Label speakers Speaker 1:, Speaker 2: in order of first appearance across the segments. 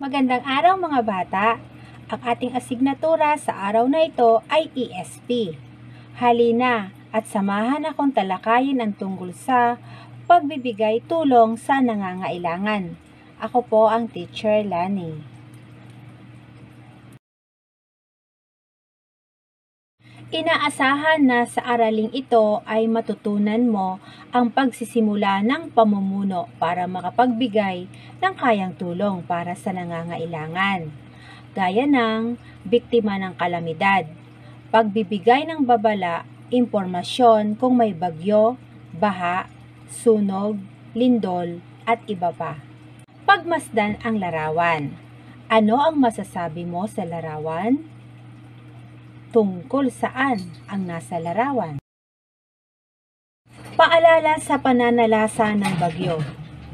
Speaker 1: Magandang araw mga bata! Ang ating asignatura sa araw na ito ay ESP. Halina at samahan akong talakayin ang tungkol sa pagbibigay tulong sa nangangailangan. Ako po ang Teacher Lani. Inaasahan na sa araling ito ay matutunan mo ang pagsisimula ng pamumuno para makapagbigay ng kayang tulong para sa nangangailangan, gaya ng biktima ng kalamidad, pagbibigay ng babala, impormasyon kung may bagyo, baha, sunog, lindol, at iba pa. Pagmasdan ang larawan. Ano ang masasabi mo sa larawan? Tungkol saan ang nasa larawan? Paalala sa pananalasa ng bagyo.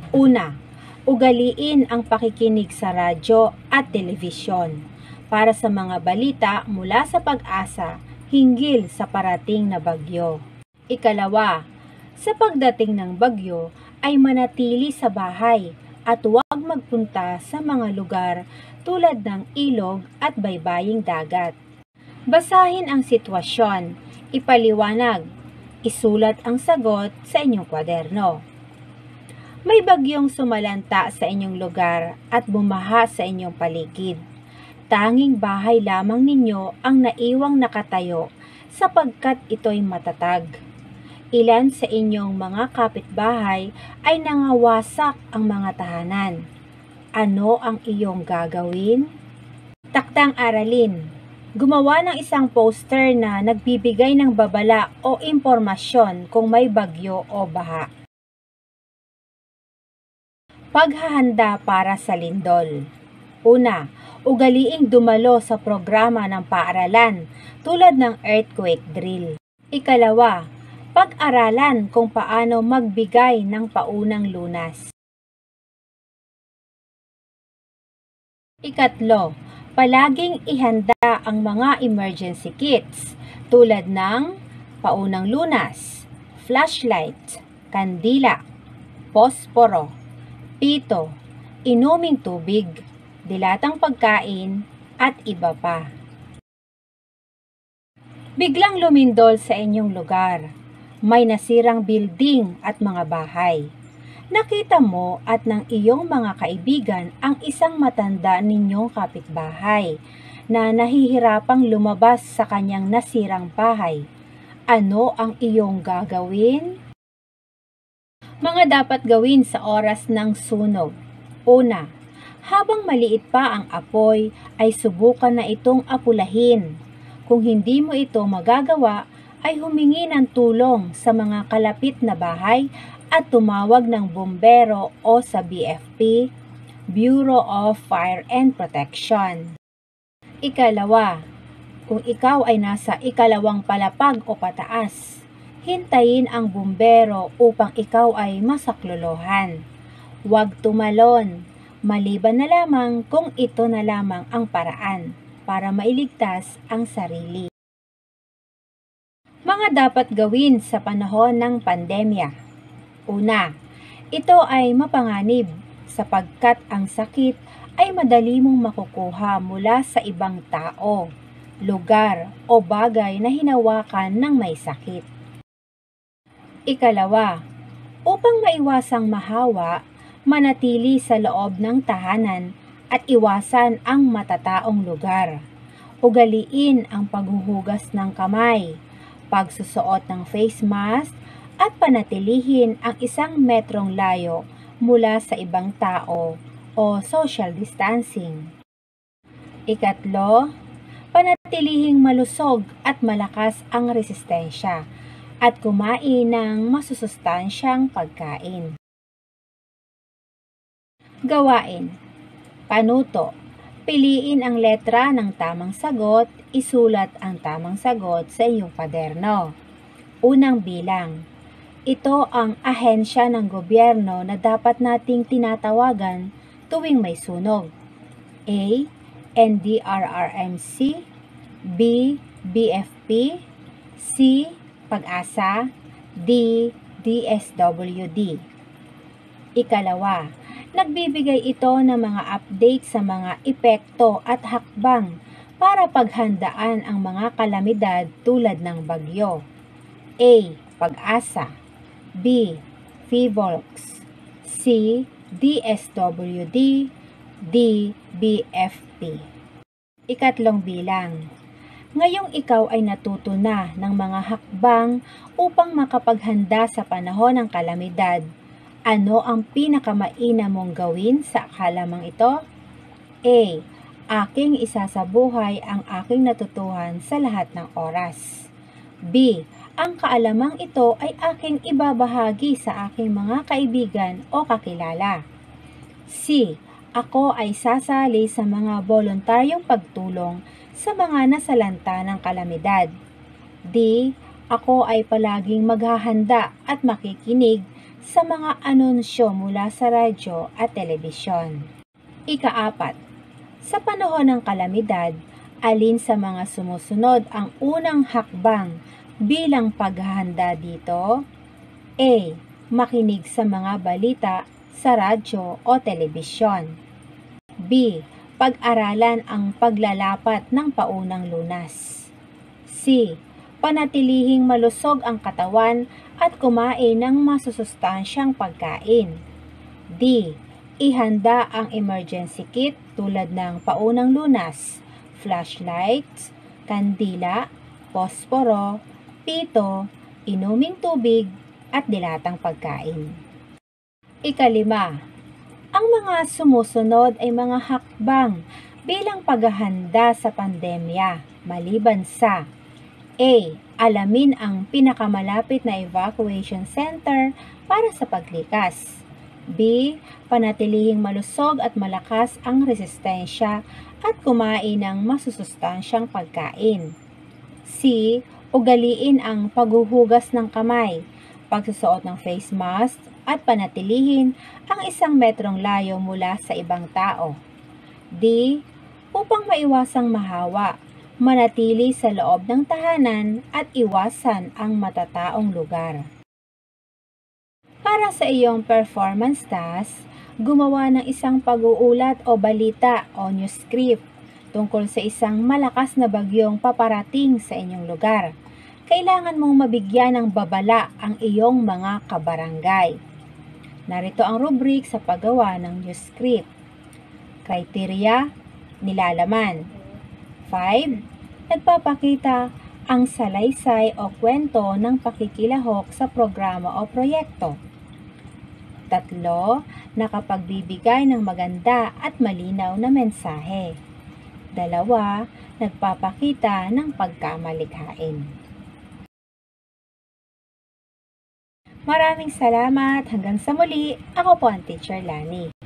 Speaker 1: Una, ugaliin ang pakikinig sa radyo at telebisyon para sa mga balita mula sa Pag-asa hinggil sa parating na bagyo. Ikalawa, sa pagdating ng bagyo ay manatili sa bahay at huwag magpunta sa mga lugar tulad ng ilog at baybaying dagat. Basahin ang sitwasyon, ipaliwanag, isulat ang sagot sa inyong kwaderno. May bagyong sumalanta sa inyong lugar at bumaha sa inyong paligid. Tanging bahay lamang ninyo ang naiwang nakatayo sapagkat ito'y matatag. Ilan sa inyong mga kapitbahay ay nangawasak ang mga tahanan. Ano ang iyong gagawin? Taktang aralin. Gumawa ng isang poster na nagbibigay ng babala o impormasyon kung may bagyo o baha. Paghahanda para sa lindol. Una, ugaliing dumalo sa programa ng paaralan tulad ng earthquake drill. Ikalawa, pag-aralan kung paano magbigay ng paunang lunas. Ikatlo, palaging ihanda ang mga emergency kits tulad ng paunang lunas, flashlight, kandila, posporo, pito, inuming tubig, dilatang pagkain, at iba pa. Biglang lumindol sa inyong lugar. May nasirang building at mga bahay. Nakita mo at ng iyong mga kaibigan ang isang matanda ninyong kapitbahay na nahihirapang lumabas sa kanyang nasirang bahay. Ano ang iyong gagawin? Mga dapat gawin sa oras ng sunog. Una, habang maliit pa ang apoy ay subukan na itong apulahin. Kung hindi mo ito magagawa, ay humingi ng tulong sa mga kalapit na bahay at tumawag ng bumbero o sa BFP, Bureau of Fire and Protection. Ikalawa, kung ikaw ay nasa ikalawang palapag o pataas, hintayin ang bumbero upang ikaw ay masaklolohan. Huwag tumalon, maliban na lamang kung ito na lamang ang paraan para mailigtas ang sarili. Mga dapat gawin sa panahon ng pandemya. Una, ito ay mapanganib sapagkat ang sakit ay madali mong makukuha mula sa ibang tao, lugar o bagay na hinawakan ng may sakit. Ikalawa, upang maiwasang mahawa, manatili sa loob ng tahanan at iwasan ang matataong lugar. Ugaliin ang paghuhugas ng kamay, pagsusuot ng face mask, at panatilihin ang 1 metrong layo mula sa ibang tao o social distancing. Ikatlo, panatilihing malusog at malakas ang resistensya at kumain ng masusustansyang pagkain. Gawain. Panuto. Piliin ang letra ng tamang sagot, isulat ang tamang sagot sa iyong kwaderno. Unang bilang. Ito ang ahensya ng gobyerno na dapat nating tinatawagan tuwing may sunog. A. NDRRMC, B. BFP, C. Pag-asa, D. DSWD. Ikalawa, nagbibigay ito ng mga update sa mga epekto at hakbang para paghandaan ang mga kalamidad tulad ng bagyo. A. Pag-asa. B. PHIVOLCS. C. DSWD. D. BFP. Ikatlong bilang. Ngayong ikaw ay natuto na ng mga hakbang upang makapaghanda sa panahon ng kalamidad, ano ang pinakamainam mong gawin sa kalamang ito? A. Aking isasabuhay ang aking natutuhan sa lahat ng oras. B. Ang kaalamang ito ay aking ibabahagi sa aking mga kaibigan o kakilala. C. Ako ay sasali sa mga voluntaryong pagtulong sa mga nasalanta ng kalamidad. D. Ako ay palaging maghahanda at makikinig sa mga anunsyo mula sa radyo at telebisyon. Ikaapat, sa panahon ng kalamidad, alin sa mga sumusunod ang unang hakbang bilang paghahanda dito? A. Makinig sa mga balita sa radyo o telebisyon. B. Pag-aralan ang paglalapat ng paunang lunas. C. Panatilihing malusog ang katawan at kumain ng masusustansyang pagkain. D. Ihanda ang emergency kit tulad ng paunang lunas, flashlights, kandila, posporo, pito, inuming tubig, at dilatang pagkain. Ikalima, ang mga sumusunod ay mga hakbang bilang paghahanda sa pandemya maliban sa A. Alamin ang pinakamalapit na evacuation center para sa paglikas. B. Panatilihing malusog at malakas ang resistensya at kumain ng masusustansyang pagkain. C. Ugaliin ang paghuhugas ng kamay, pagsusuot ng face mask at panatilihin ang 1 metrong layo mula sa ibang tao. D. Upang maiwasang mahawa, manatili sa loob ng tahanan at iwasan ang matataong lugar. Para sa iyong performance task, gumawa ng isang pag-uulat o balita o news script tungkol sa isang malakas na bagyong paparating sa inyong lugar. Kailangan mong mabigyan ng babala ang iyong mga kabarangay. Narito ang rubric sa paggawa ng news script. Criteria, nilalaman. 5. Nagpapakita ang salaysay o kwento ng pakikilahok sa programa o proyekto. 3. Nakapagbibigay ng maganda at malinaw na mensahe. 2. Nagpapakita ng pagkamalikhain. Maraming salamat. Hanggang sa muli, ako po ang Teacher Lani.